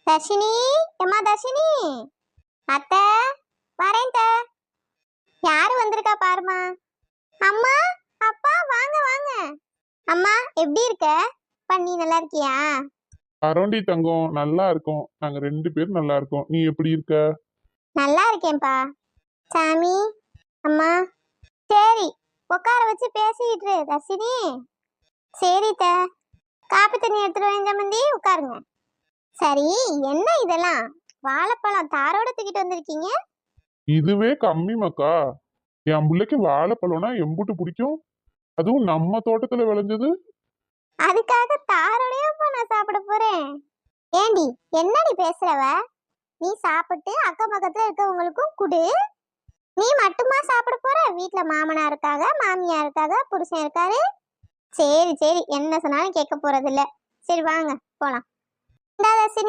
தர்ஷினி, அம்மா தர்ஷினி. அத்தை, வரேன் த. யாரு வந்திருக்கா பாருமா. அம்மா, அப்பா, வாங்க வாங்க. அம்மா எப்படி இருக்க? பண்ணி நல்லா இருக்கியா? அரோண்டி தங்கம், நல்லா இருக்கோம். நாங்க 2 பேரும் நல்லா இருக்கோம். நீ எப்படி இருக்க? நல்லா இருக்கேன்ப்பா. சாமி, அம்மா. சரி, உட்கார வச்சு பேசிக்கிட்டு இரு, தர்ஷினி. சரி த. காப்பி தண்ணி எடுத்துட்டு வாங்க சம்மந்தி, உட்காருங்க. சரி, என்ன இதெல்லாம் வாழைப்பழம் தாரோட தூக்கிட்டு வந்திருக்கீங்க? இதுவே கம்மி மக்கா. என் பிள்ளைக்கு வாழைப்பழம்னா எம்புட்டு பிடிக்கும். அதுவும் நம்ம தோட்டத்துல விளைஞ்சது. அதுக்காக தாரோடய நான் சாப்பிட போறேன்? ஏண்டி, என்னடி பேசுறவ? நீ சாப்பிட்டு அக்கம் பக்கத்துல இருக்கவங்களுக்கும் குடு. நீ மட்டுமா சாப்பிட போற? வீட்டுல மாமனா இருக்காக, மாமியா இருக்காக, புருஷன் இருக்காரு. சரி சரி, என்ன சொன்னாலும் கேட்க போறது இல்ல. சரி வாங்க போலாம். இந்தா தர்ஷினி.